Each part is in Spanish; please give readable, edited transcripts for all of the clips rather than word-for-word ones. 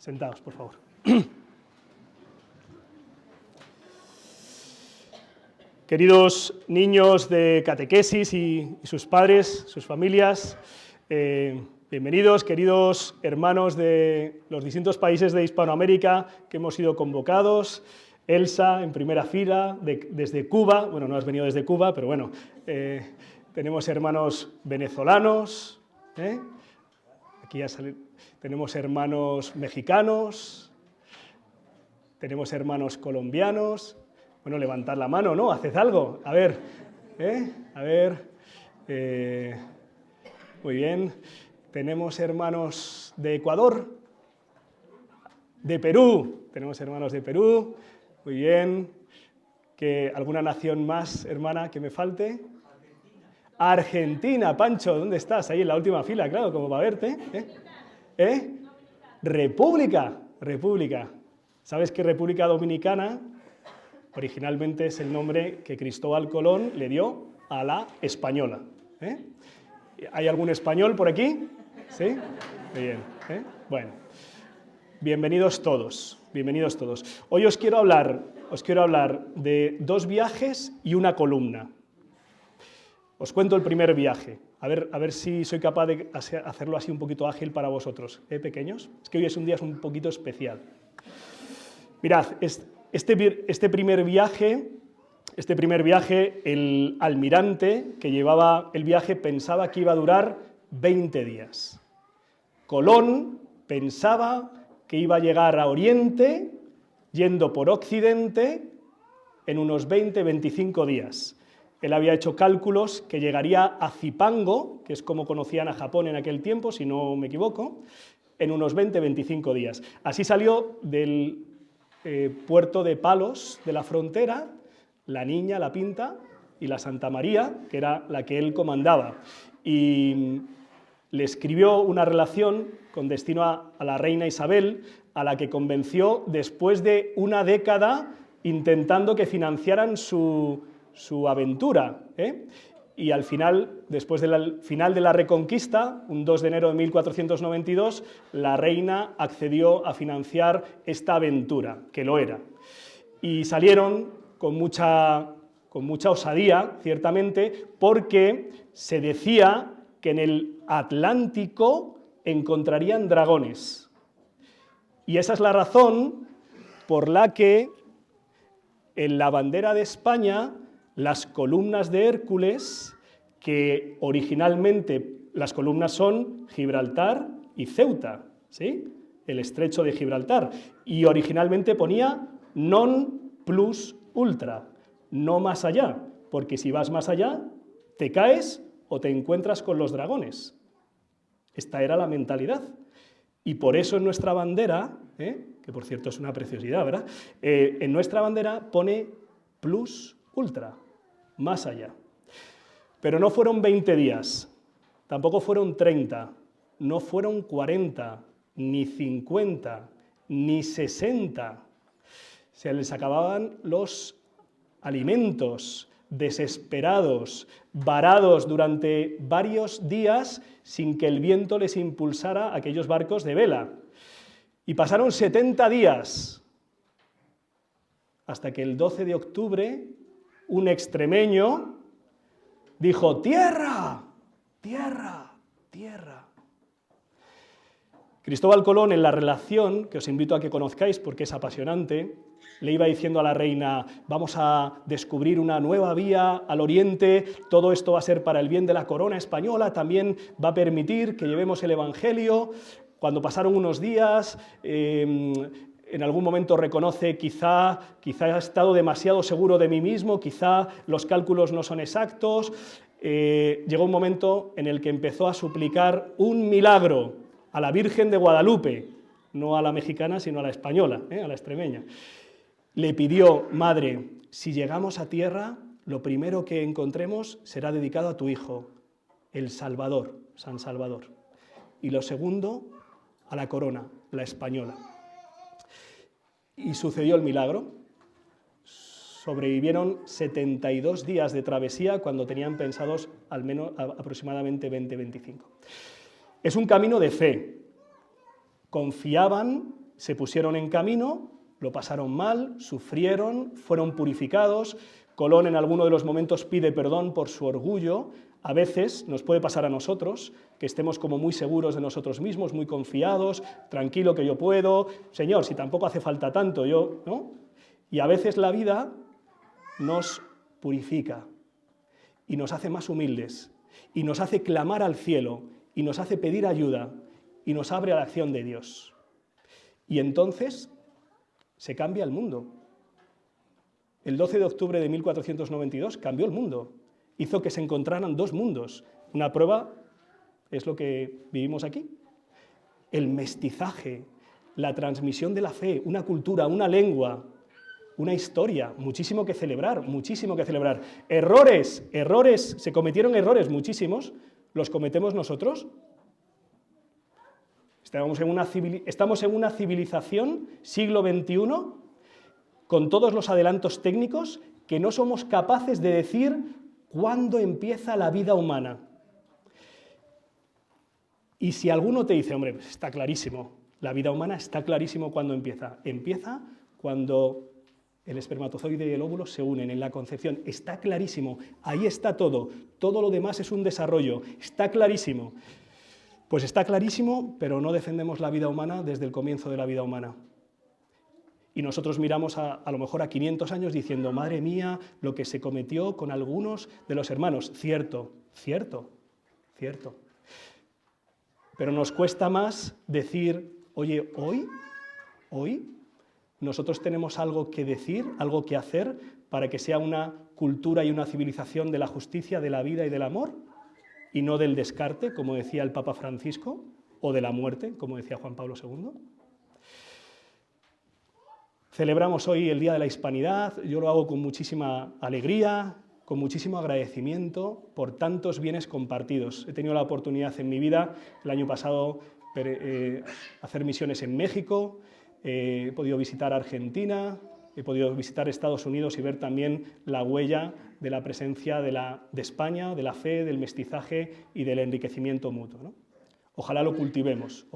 Sentaos, por favor. Queridos niños de catequesis y sus padres, sus familias, bienvenidos, queridos hermanos de los distintos países de Hispanoamérica que hemos sido convocados. Elsa, en primera fila, desde Cuba, bueno, no has venido desde Cuba, pero bueno, tenemos hermanos venezolanos, aquí ya tenemos hermanos mexicanos, tenemos hermanos colombianos. Bueno, levantad la mano, ¿no? Haced algo. A ver, muy bien. Tenemos hermanos de Ecuador, de Perú. Tenemos hermanos de Perú. Muy bien. ¿Alguna nación más, hermana, que me falte? Argentina, Pancho, ¿dónde estás? Ahí en la última fila, claro, como para verte. República. ¿Sabes que República Dominicana originalmente es el nombre que Cristóbal Colón le dio a la española? ¿Hay algún español por aquí? ¿Sí? Muy bien. Bueno, bienvenidos todos. Hoy os quiero hablar de 2 viajes y una columna. Os cuento el primer viaje, a ver si soy capaz de hacerlo así un poquito ágil para vosotros, pequeños. Es que hoy es un día un poquito especial. Mirad, este primer viaje, el almirante que llevaba el viaje pensaba que iba a durar 20 días. Colón pensaba que iba a llegar a Oriente, yendo por Occidente, en unos 20-25 días. Él había hecho cálculos que llegaría a Zipango, que es como conocían a Japón en aquel tiempo, si no me equivoco, en unos 20-25 días. Así salió del puerto de Palos, de la frontera, la Niña, la Pinta y la Santa María, que era la que él comandaba. Y le escribió una relación con destino a la reina Isabel, a la que convenció después de una década intentando que financiaran su aventura. Y al final, después del final de la Reconquista, un 2 de enero de 1492, la reina accedió a financiar esta aventura, que lo era. Y salieron con mucha osadía, ciertamente, porque se decía que en el Atlántico encontrarían dragones. Y esa es la razón por la que en la bandera de España las columnas de Hércules, que originalmente las columnas son Gibraltar y Ceuta, ¿sí? El estrecho de Gibraltar, y originalmente ponía non plus ultra, no más allá, porque si vas más allá te caes o te encuentras con los dragones. Esta era la mentalidad. Y por eso en nuestra bandera, que por cierto es una preciosidad, ¿verdad? En nuestra bandera pone plus ultra, más allá. Pero no fueron 20 días, tampoco fueron 30, no fueron 40, ni 50, ni 60. Se les acababan los alimentos, desesperados, varados durante varios días sin que el viento les impulsara aquellos barcos de vela. Y pasaron 70 días, hasta que el 12 de octubre un extremeño dijo: ¡tierra! ¡Tierra! ¡Tierra! Cristóbal Colón, en la relación, que os invito a que conozcáis porque es apasionante, le iba diciendo a la reina: vamos a descubrir una nueva vía al oriente, todo esto va a ser para el bien de la corona española, también va a permitir que llevemos el evangelio. Cuando pasaron unos días, en algún momento reconoce, quizá he estado demasiado seguro de mí mismo, quizá los cálculos no son exactos. Llegó un momento en el que empezó a suplicar un milagro a la Virgen de Guadalupe, no a la mexicana, sino a la española, a la extremeña. Le pidió: madre, si llegamos a tierra, lo primero que encontremos será dedicado a tu hijo, el Salvador, San Salvador. Y lo segundo, a la corona, la española. Y sucedió el milagro. Sobrevivieron 72 días de travesía cuando tenían pensados al menos aproximadamente 20-25. Es un camino de fe. Confiaban se pusieron en camino, lo pasaron mal, sufrieron, fueron purificados. Colón en alguno de los momentos pide perdón por su orgullo. A veces nos puede pasar a nosotros, que estemos como muy seguros de nosotros mismos, muy confiados, tranquilo que yo puedo, Señor, si tampoco hace falta tanto, yo, ¿no? Y a veces la vida nos purifica y nos hace más humildes y nos hace clamar al cielo y nos hace pedir ayuda y nos abre a la acción de Dios. Y entonces se cambia el mundo. El 12 de octubre de 1492 cambió el mundo. Hizo que se encontraran dos mundos. Una prueba es lo que vivimos aquí. El mestizaje, la transmisión de la fe, una cultura, una lengua, una historia, muchísimo que celebrar, muchísimo que celebrar. Errores, se cometieron errores muchísimos, ¿los cometemos nosotros? Estamos en una civilización, siglo XXI, con todos los adelantos técnicos, que no somos capaces de decir cuándo empieza la vida humana. Y si alguno te dice, hombre, pues está clarísimo, la vida humana está clarísimo cuándo empieza. Empieza cuando el espermatozoide y el óvulo se unen en la concepción. Está clarísimo, ahí está todo. Todo lo demás es un desarrollo. Está clarísimo. Pues está clarísimo, pero no defendemos la vida humana desde el comienzo de la vida humana. Y nosotros miramos a lo mejor a 500 años diciendo, madre mía, lo que se cometió con algunos de los hermanos. Cierto, cierto, cierto. Pero nos cuesta más decir, oye, hoy, nosotros tenemos algo que decir, algo que hacer para que sea una cultura y una civilización de la justicia, de la vida y del amor, y no del descarte, como decía el Papa Francisco, o de la muerte, como decía Juan Pablo II. Celebramos hoy el Día de la Hispanidad, yo lo hago con muchísima alegría, con muchísimo agradecimiento por tantos bienes compartidos. He tenido la oportunidad en mi vida, el año pasado, hacer misiones en México, he podido visitar Argentina, he podido visitar Estados Unidos y ver también la huella de la presencia de España, de la fe, del mestizaje y del enriquecimiento mutuo, ¿no? Ojalá lo cultivemos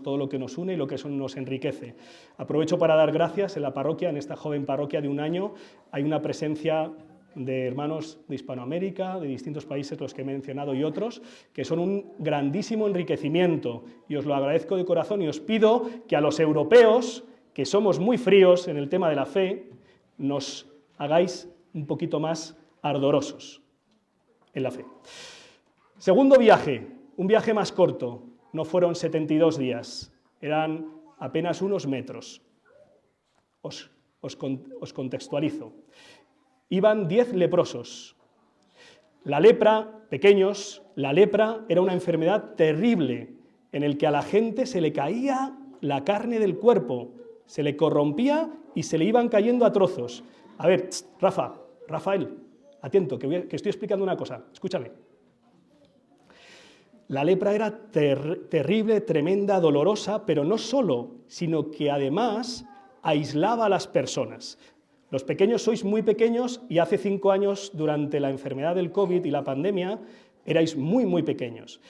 todo lo que nos une y lo que nos enriquece. Aprovecho para dar gracias en la parroquia, en esta joven parroquia de un año, hay una presencia de hermanos de Hispanoamérica, de distintos países, los que he mencionado y otros, que son un grandísimo enriquecimiento, y os lo agradezco de corazón y os pido que a los europeos, que somos muy fríos en el tema de la fe, nos hagáis un poquito más ardorosos en la fe. Segundo viaje, un viaje más corto, no fueron 72 días, eran apenas unos metros. Os contextualizo. Iban 10 leprosos. La lepra, pequeños, la lepra era una enfermedad terrible en el que a la gente se le caía la carne del cuerpo, se le corrompía y se le iban cayendo a trozos. A ver, Rafael, atento, que estoy explicando una cosa, escúchame. La lepra era terrible, tremenda, dolorosa, pero no solo, sino que además aislaba a las personas. Los pequeños sois muy pequeños y hace 5 años, durante la enfermedad del COVID y la pandemia, erais muy, muy pequeños.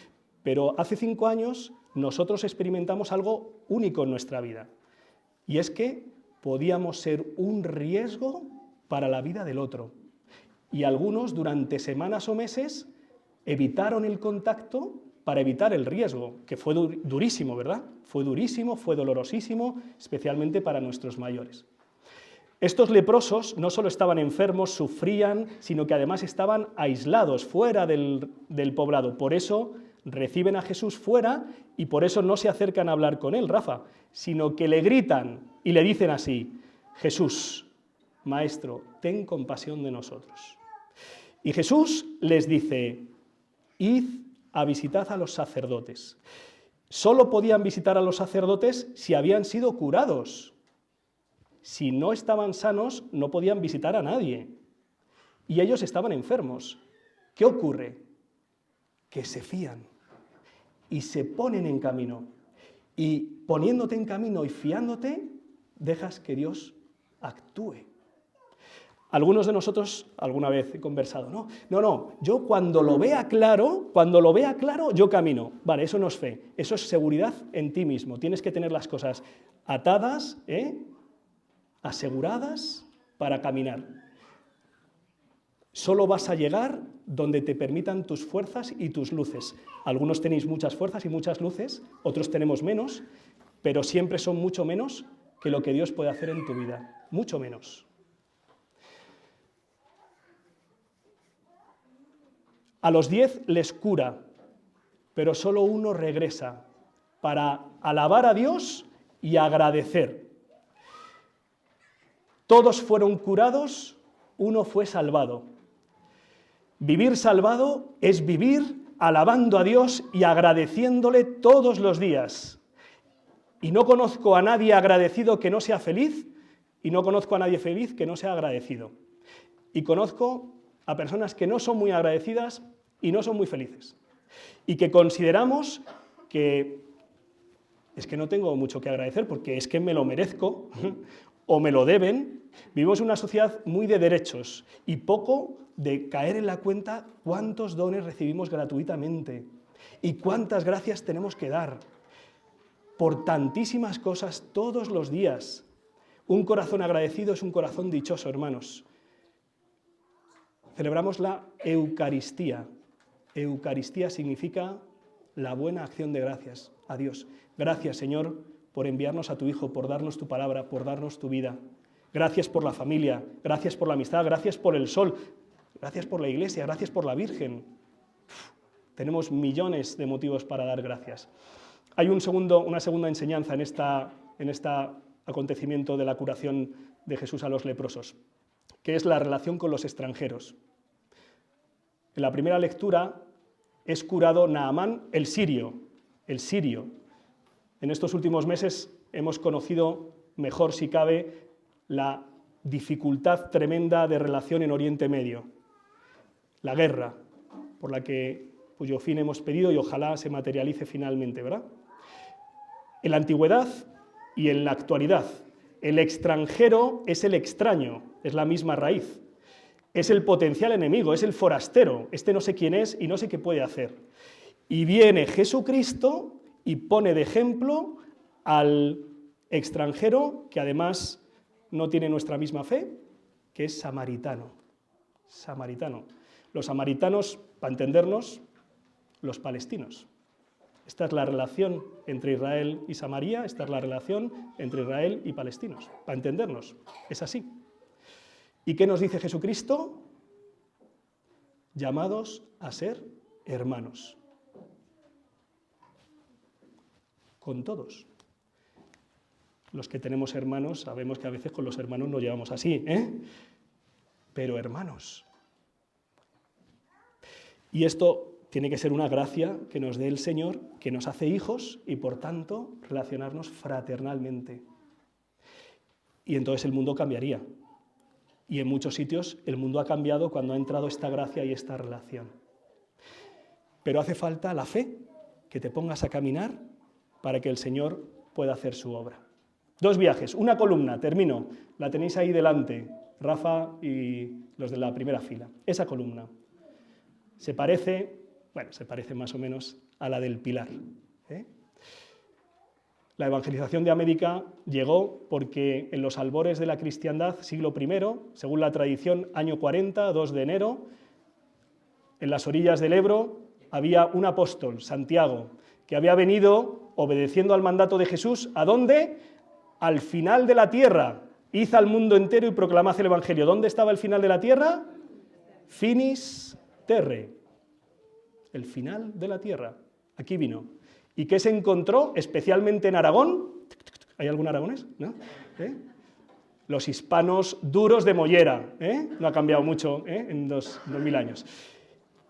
Pero hace 5 años nosotros experimentamos algo único en nuestra vida. Y es que podíamos ser un riesgo para la vida del otro. Y algunos, durante semanas o meses, evitaron el contacto para evitar el riesgo, que fue durísimo, ¿verdad? Fue durísimo, fue dolorosísimo, especialmente para nuestros mayores. Estos leprosos no solo estaban enfermos, sufrían, sino que además estaban aislados, fuera del poblado. Por eso reciben a Jesús fuera y por eso no se acercan a hablar con él, Rafa, sino que le gritan y le dicen así: Jesús, Maestro, ten compasión de nosotros. Y Jesús les dice: id a visitar a los sacerdotes. Solo podían visitar a los sacerdotes si habían sido curados. Si no estaban sanos, no podían visitar a nadie. Y ellos estaban enfermos. ¿Qué ocurre? Que se fían y se ponen en camino. Y poniéndote en camino y fiándote, dejas que Dios actúe. Algunos de nosotros alguna vez he conversado, no, yo cuando lo vea claro, yo camino. Vale, eso no es fe, eso es seguridad en ti mismo. Tienes que tener las cosas atadas, aseguradas para caminar. Solo vas a llegar donde te permitan tus fuerzas y tus luces. Algunos tenéis muchas fuerzas y muchas luces, otros tenemos menos, pero siempre son mucho menos que lo que Dios puede hacer en tu vida, mucho menos. A los 10 les cura, pero solo uno regresa para alabar a Dios y agradecer. Todos fueron curados, uno fue salvado. Vivir salvado es vivir alabando a Dios y agradeciéndole todos los días. Y no conozco a nadie agradecido que no sea feliz, y no conozco a nadie feliz que no sea agradecido. Y conozco a personas que no son muy agradecidas y no son muy felices. Y que consideramos que es que no tengo mucho que agradecer porque es que me lo merezco o me lo deben. Vivimos en una sociedad muy de derechos y poco de caer en la cuenta cuántos dones recibimos gratuitamente y cuántas gracias tenemos que dar por tantísimas cosas todos los días. Un corazón agradecido es un corazón dichoso, hermanos. Celebramos la Eucaristía. Eucaristía significa la buena acción de gracias a Dios. Gracias, Señor, por enviarnos a tu Hijo, por darnos tu palabra, por darnos tu vida. Gracias por la familia, gracias por la amistad, gracias por el sol, gracias por la Iglesia, gracias por la Virgen. Tenemos millones de motivos para dar gracias. Hay una segunda enseñanza en este acontecimiento de la curación de Jesús a los leprosos, que es la relación con los extranjeros. En la primera lectura es curado Naamán el sirio. En estos últimos meses hemos conocido mejor, si cabe, la dificultad tremenda de relación en Oriente Medio, la guerra, cuyo fin hemos pedido y ojalá se materialice finalmente, ¿verdad? En la antigüedad y en la actualidad, el extranjero es el extraño, es la misma raíz. Es el potencial enemigo, es el forastero, no sé quién es y no sé qué puede hacer. Y viene Jesucristo y pone de ejemplo al extranjero, que además no tiene nuestra misma fe, que es samaritano. Los samaritanos, para entendernos, los palestinos. Esta es la relación entre Israel y Samaria, esta es la relación entre Israel y palestinos, para entendernos, es así. ¿Y qué nos dice Jesucristo? Llamados a ser hermanos. Con todos. Los que tenemos hermanos sabemos que a veces con los hermanos nos llevamos así, pero hermanos. Y esto tiene que ser una gracia que nos dé el Señor, que nos hace hijos y por tanto relacionarnos fraternalmente. Y entonces el mundo cambiaría. Y en muchos sitios el mundo ha cambiado cuando ha entrado esta gracia y esta relación. Pero hace falta la fe, que te pongas a caminar para que el Señor pueda hacer su obra. 2 viajes, una columna, termino, la tenéis ahí delante, Rafa y los de la primera fila. Esa columna se parece más o menos a la del Pilar. La evangelización de América llegó porque en los albores de la cristiandad, siglo I, según la tradición, año 40, 2 de enero, en las orillas del Ebro había un apóstol, Santiago, que había venido obedeciendo al mandato de Jesús, ¿a dónde? Al final de la tierra. Id al mundo entero y proclamad el evangelio. ¿Dónde estaba el final de la tierra? Finis terre. El final de la tierra. Aquí vino. ¿Y qué se encontró especialmente en Aragón? ¿Hay algún aragonés? ¿No? Los hispanos duros de mollera. No ha cambiado mucho en 2000 años.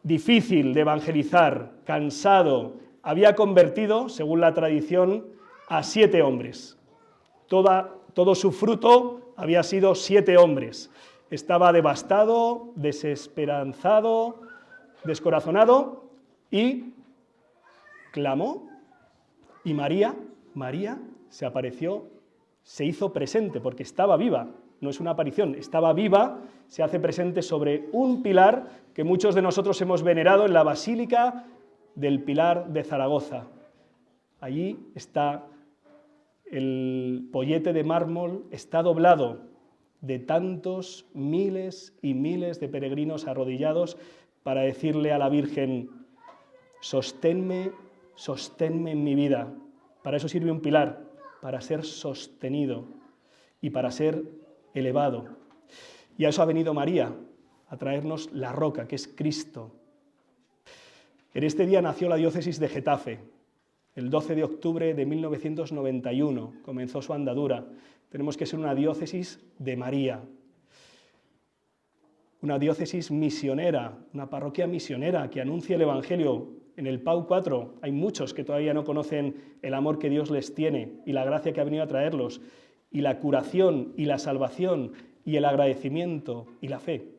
Difícil de evangelizar, cansado. Había convertido, según la tradición, a 7 hombres. Todo su fruto había sido 7 hombres. Estaba devastado, desesperanzado, descorazonado y clamó. Y María se apareció, se hizo presente porque estaba viva, no es una aparición, estaba viva, se hace presente sobre un pilar que muchos de nosotros hemos venerado en la Basílica del Pilar de Zaragoza. Allí está el pollete de mármol, está doblado de tantos miles y miles de peregrinos arrodillados para decirle a la Virgen: sosténme, sosténme en mi vida. Para eso sirve un pilar, para ser sostenido y para ser elevado. Y a eso ha venido María, a traernos la roca, que es Cristo. En este día nació la diócesis de Getafe. El 12 de octubre de 1991 comenzó su andadura. Tenemos que ser una diócesis de María, una diócesis misionera, una parroquia misionera que anuncia el Evangelio. En el Pau 4 hay muchos que todavía no conocen el amor que Dios les tiene y la gracia que ha venido a traerlos, y la curación y la salvación y el agradecimiento y la fe.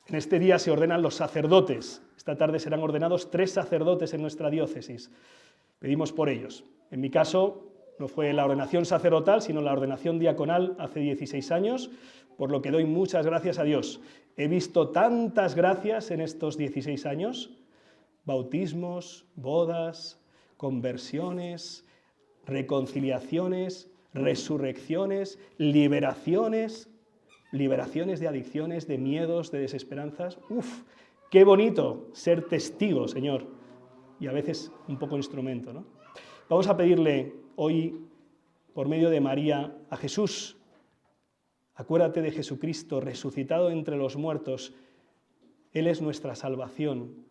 En este día se ordenan los sacerdotes. Esta tarde serán ordenados 3 sacerdotes en nuestra diócesis. Pedimos por ellos. En mi caso no fue la ordenación sacerdotal, sino la ordenación diaconal hace 16 años, por lo que doy muchas gracias a Dios. He visto tantas gracias en estos 16 años: bautismos, bodas, conversiones, reconciliaciones, resurrecciones, liberaciones de adicciones, de miedos, de desesperanzas. ¡Uf! ¡Qué bonito ser testigo, Señor! Y a veces un poco instrumento, ¿no? Vamos a pedirle hoy, por medio de María, a Jesús. Acuérdate de Jesucristo, resucitado entre los muertos. Él es nuestra salvación.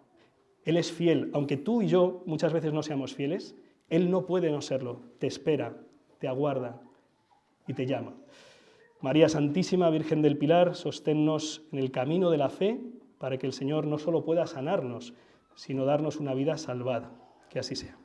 Él es fiel. Aunque tú y yo muchas veces no seamos fieles, Él no puede no serlo. Te espera, te aguarda y te llama. María Santísima, Virgen del Pilar, sosténnos en el camino de la fe para que el Señor no solo pueda sanarnos, sino darnos una vida salvada. Que así sea.